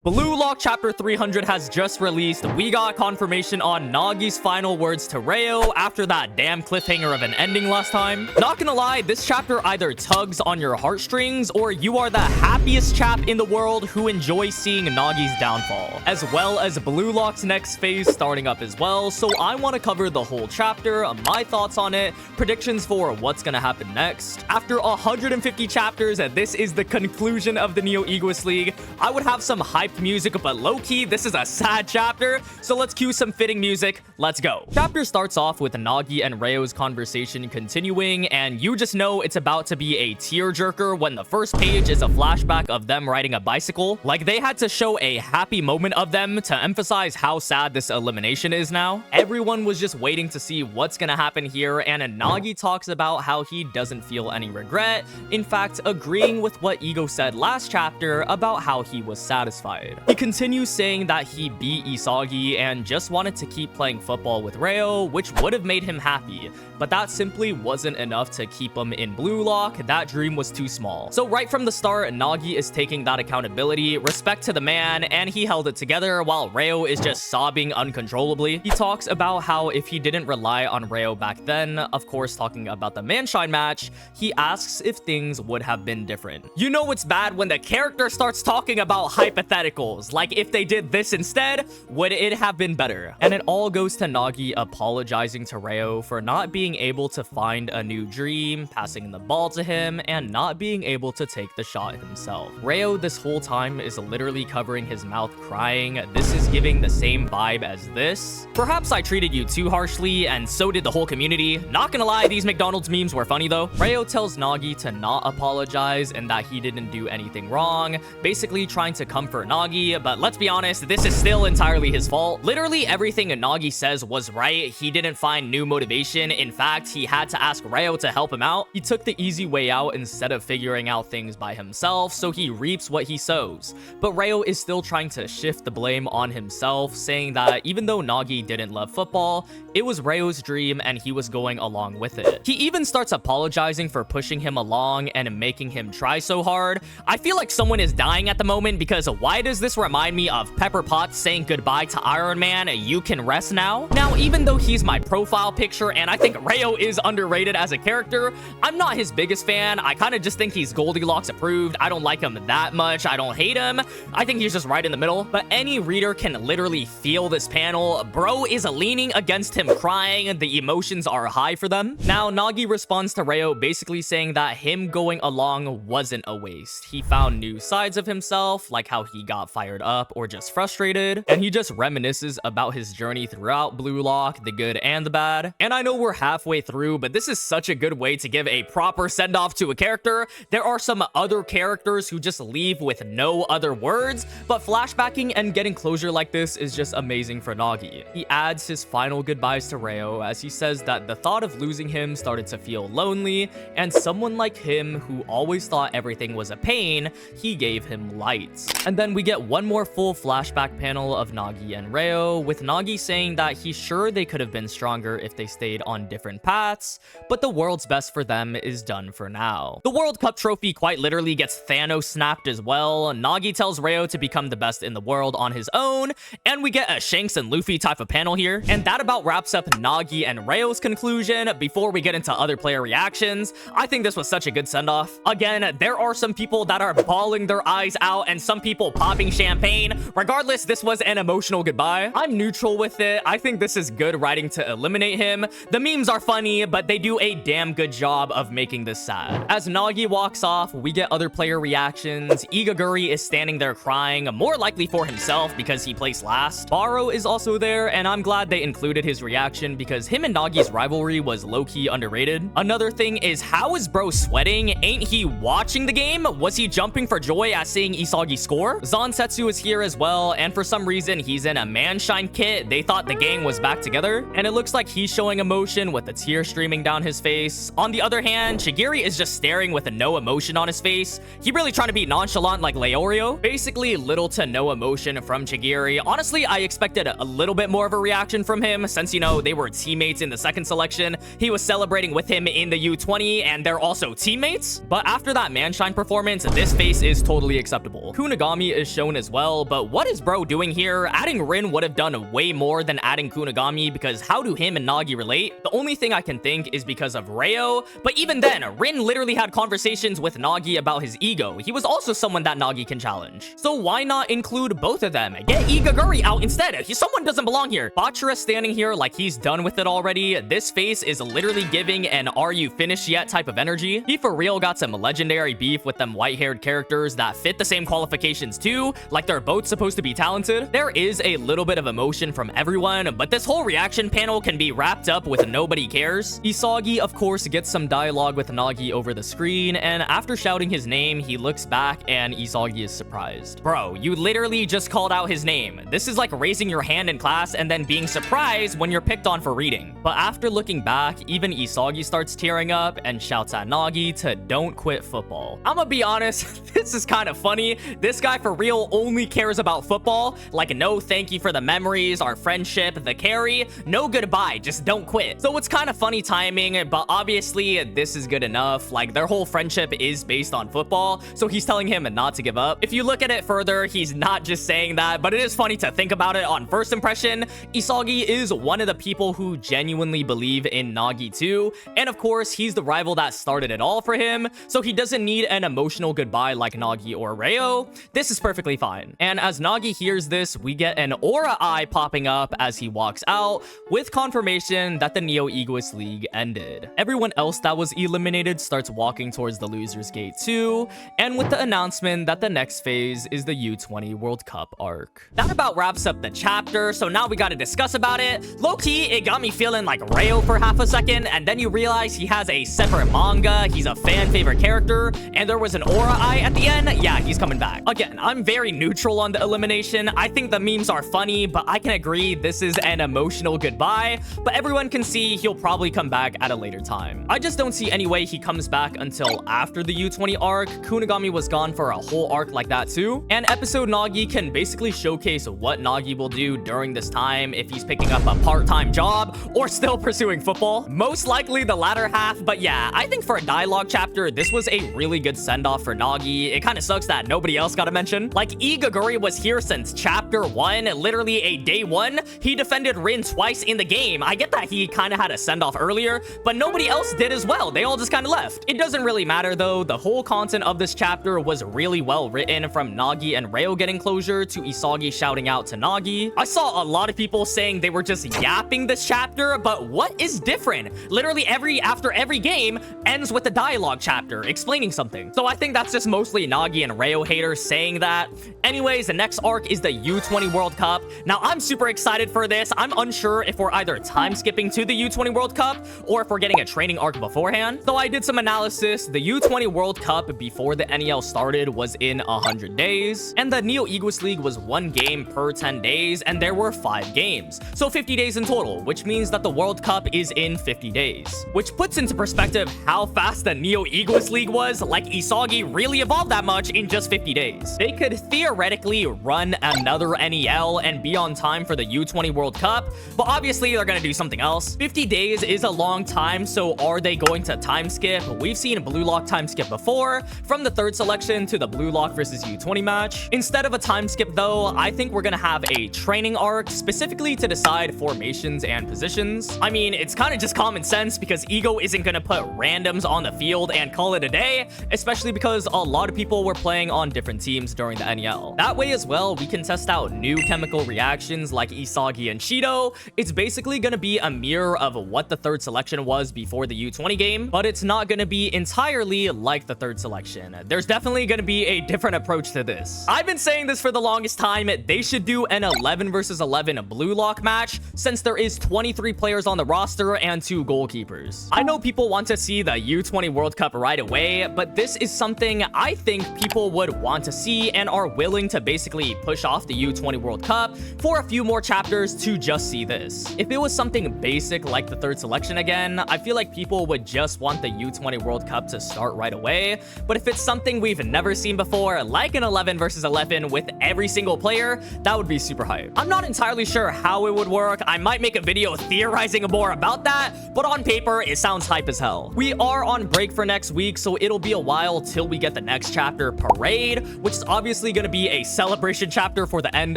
Blue Lock Chapter 300 has just released. We got confirmation on Nagi's final words to Reo after that damn cliffhanger of an ending last time. Not gonna lie, this chapter either tugs on your heartstrings or you are the happiest chap in the world who enjoys seeing Nagi's downfall, as well as Blue Lock's next phase starting up as well. So I want to cover the whole chapter, my thoughts on it, predictions for what's gonna happen next. After 150 chapters, this is the conclusion of the Neo Egoist League. I would have some hype music, but low-key, this is a sad chapter, so let's cue some fitting music. Let's go. Chapter starts off with Nagi and Reo's conversation continuing, and you just know it's about to be a tearjerker when the first page is a flashback of them riding a bicycle. Like, they had to show a happy moment of them to emphasize how sad this elimination is now. Everyone was just waiting to see what's gonna happen here, and Nagi talks about how he doesn't feel any regret, in fact, agreeing with what Ego said last chapter about how he was satisfied. He continues saying that he beat Isagi and just wanted to keep playing football with Reo, which would have made him happy, but that simply wasn't enough to keep him in Blue Lock. That dream was too small. So right from the start, Nagi is taking that accountability, respect to the man, and he held it together while Reo is just sobbing uncontrollably. He talks about how if he didn't rely on Reo back then, of course talking about the Munchen match, he asks if things would have been different. You know it's bad when the character starts talking about hypotheticals, like if they did this instead, would it have been better? And it all goes to Nagi apologizing to Reo for not being able to find a new dream, passing the ball to him, and not being able to take the shot himself. Reo this whole time is literally covering his mouth crying. This is giving the same vibe as this. Perhaps I treated you too harshly, and so did the whole community. Not gonna lie, these McDonald's memes were funny though. Reo tells Nagi to not apologize and that he didn't do anything wrong, basically trying to comfort Nagi, but let's be honest, this is still entirely his fault. Literally everything Nagi says was right. He didn't find new motivation. In fact, he had to ask Reo to help him out. He took the easy way out instead of figuring out things by himself, so he reaps what he sows. But Reo is still trying to shift the blame on himself, saying that even though Nagi didn't love football, it was Reo's dream and he was going along with it. He even starts apologizing for pushing him along and making him try so hard. I feel like someone is dying at the moment because why does this remind me of Pepper Potts saying goodbye to Iron Man, "You can rest now"? Now, even though he's my profile picture and I think Reo is underrated as a character, I'm not his biggest fan. I kind of just think he's Goldilocks approved. I don't like him that much. I don't hate him. I think he's just right in the middle. But any reader can literally feel this panel. Bro is leaning against him crying. The emotions are high for them. Now, Nagi responds to Reo basically saying that him going along wasn't a waste. He found new sides of himself, like how he got fired up or just frustrated, and he just reminisces about his journey throughout Blue Lock, the good and the bad. And I know we're halfway through, but this is such a good way to give a proper send-off to a character. There are some other characters who just leave with no other words, but flashbacking and getting closure like this is just amazing for Nagi. He adds his final goodbyes to Reo as he says that the thought of losing him started to feel lonely, and someone like him who always thought everything was a pain, he gave him light. And then we get one more full flashback panel of Nagi and Reo, with Nagi saying that he's sure they could have been stronger if they stayed on different paths, but the world's best for them is done for now. The World Cup trophy quite literally gets Thanos snapped as well. Nagi tells Reo to become the best in the world on his own, and we get a Shanks and Luffy type of panel here. And that about wraps up Nagi and Reo's conclusion. Before we get into other player reactions, I think this was such a good send-off. Again, there are some people that are bawling their eyes out and some people popping champagne. Regardless, this was an emotional goodbye. I'm neutral with it. I think this is good writing to eliminate him. The memes are funny, but they do a damn good job of making this sad. As Nagi walks off, we get other player reactions. Igaguri is standing there crying, more likely for himself because he placed last. Barou is also there, and I'm glad they included his reaction because him and Nagi's rivalry was low-key underrated. Another thing is, how is bro sweating? Ain't he watching the game? Was he jumping for joy at seeing Isagi score? Zansetsu is here as well, and for some reason he's in a Munchen kit. They thought the gang was back together, and it looks like he's showing emotion with a tear streaming down his face. On the other hand, Chigiri is just staring with no emotion on his face. He really trying to be nonchalant like Leorio. Basically little to no emotion from Chigiri. Honestly, I expected a little bit more of a reaction from him since, you know, they were teammates in the second selection. He was celebrating with him in the U20 and they're also teammates. But after that Munchen performance, this face is totally acceptable. Kunigami is shown as well, but what is bro doing here? Adding Rin would have done way more than adding Kunigami, because how do him and Nagi relate? The only thing I can think is because of Reo, but even then, Rin literally had conversations with Nagi about his ego. He was also someone that Nagi can challenge. So why not include both of them? Get Igaguri out instead. Someone doesn't belong here. Bachira standing here like he's done with it already. This face is literally giving an "are you finished yet" type of energy. He for real got some legendary beef with them white-haired characters that fit the same qualifications too, like they're both supposed to be talented. There is a little bit of emotion from everyone, but this whole reaction panel can be wrapped up with nobody cares. Isagi, of course, gets some dialogue with Nagi over the screen, and after shouting his name, he looks back and Isagi is surprised. Bro, you literally just called out his name. This is like raising your hand in class and then being surprised when you're picked on for reading. But after looking back, even Isagi starts tearing up and shouts at Nagi to don't quit football. I'm gonna be honest, this is kind of funny. This guy for real only cares about football. Like, no thank you for the memories, our friendship, the carry, no goodbye, just don't quit. So it's kind of funny timing, but obviously this is good enough. Like, their whole friendship is based on football, so he's telling him not to give up. If you look at it further, he's not just saying that, but it is funny to think about it on first impression. Isagi is one of the people who genuinely believe in Nagi too, and of course, he's the rival that started it all for him, so he doesn't need an emotional goodbye like Nagi or Reo. This is perfectly fine. And as Nagi hears this, we get an aura eye popping up as he walks out, with confirmation that the Neo Egoist League ended. Everyone else that was eliminated starts walking towards the Losers Gate too, and with the announcement that the next phase is the U20 World Cup arc. That about wraps up the chapter, so now we gotta discuss about it. Low-key, it got me feeling like Reo for half a second, and then you realize he has a separate manga, he's a fan favorite character, and there was an aura eye at the end. Yeah, he's coming back. Again, I'm very neutral on the elimination. I think the memes are funny, but I can agree this is an emotional goodbye, but everyone can see he'll probably come back at a later time. I just don't see any way he comes back until after the U20 arc. Kunigami was gone for a whole arc like that too, and episode Nagi can basically showcase what Nagi will do during this time, if he's picking up a part-time job or still pursuing football. Most likely the latter half, but yeah, I think for a dialogue chapter, this was a really good send-off for Nagi. It kind of sucks that nobody else got a mention. Like, Igaguri was here since chapter 1, literally a day 1. He defended Rin twice in the game. I get that he kind of had a send-off earlier, but nobody else did as well. They all just kind of left. It doesn't really matter though. The whole content of this chapter was really well written, from Nagi and Reo getting closure to Isagi shouting out to Nagi. I saw a lot of people saying they were just yapping this chapter, but what is different? Literally after every game ends with a dialogue chapter explaining something. So I think that's just mostly Nagi and Reo haters saying that. Anyways, the next arc is the U20 World Cup. Now, I'm super excited for this. I'm unsure if we're either time skipping to the U20 World Cup or if we're getting a training arc beforehand. So I did some analysis. The U20 World Cup before the NEL started was in 100 days, and the Neo Egoist League was 1 game per 10 days, and there were 5 games. So 50 days in total, which means that the World Cup is in 50 days. Which puts into perspective how fast the Neo Egoist League was. Like, Isagi really evolved that much in just 50 days. They could theoretically run another NEL and be on time for the U20 World Cup, but obviously they're gonna do something else. 50 days is a long time, so are they going to time skip? We've seen BLUELOCK time skip before, from the 3rd selection to the BLUELOCK versus U20 match. Instead of a time skip though, I think we're gonna have a training arc specifically to decide formations and positions. I mean, it's kind of just common sense because Ego isn't gonna put randoms on the field and call it a day, especially because a lot of people were playing on different teams during the NEL. That way as well, we can test out new chemical reactions like Isagi and Shido. It's basically gonna be a mirror of what the 3rd selection was before the U20 game, but it's not gonna be entirely like the 3rd selection. There's definitely gonna be a different approach to this. I've been saying this for the longest time. They should do an 11 versus 11 BLUELOCK match, since there is 23 players on the roster and 2 goalkeepers. I know people want to see the U20 World Cup right away, but this is something I think people would want to see and are willing to basically push off the U20 World Cup for a few more chapters to just see this. If it was something basic like the 3rd selection again, I feel like people would just want the U20 World Cup to start right away. But if it's something we've never seen before, like an 11 versus 11 with every single player, that would be super hype. I'm not entirely sure how it would work. I might make a video theorizing more about that, but on paper, it sounds hype as hell. We are on break for next week, so it'll be a while till we get the next chapter, Parade, which is obviously obviously gonna be a celebration chapter for the end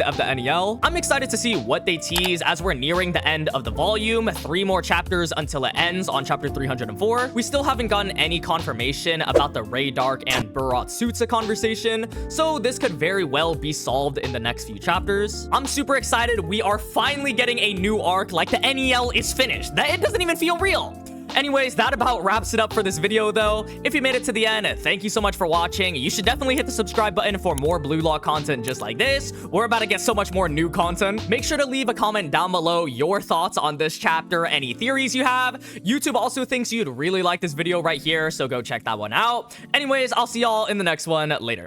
of the NEL. I'm excited to see what they tease as we're nearing the end of the volume. 3 more chapters until it ends on chapter 304. We still haven't gotten any confirmation about the Ray Dark and Burot Sutsa conversation, so this could very well be solved in the next few chapters. I'm super excited. We are finally getting a new arc, like the NEL is finished. It doesn't even feel real. Anyways, that about wraps it up for this video though. If you made it to the end, thank you so much for watching. You should definitely hit the subscribe button for more Blue Lock content just like this. We're about to get so much more new content. Make sure to leave a comment down below your thoughts on this chapter, any theories you have. YouTube also thinks you'd really like this video right here, so go check that one out. Anyways, I'll see y'all in the next one. Later.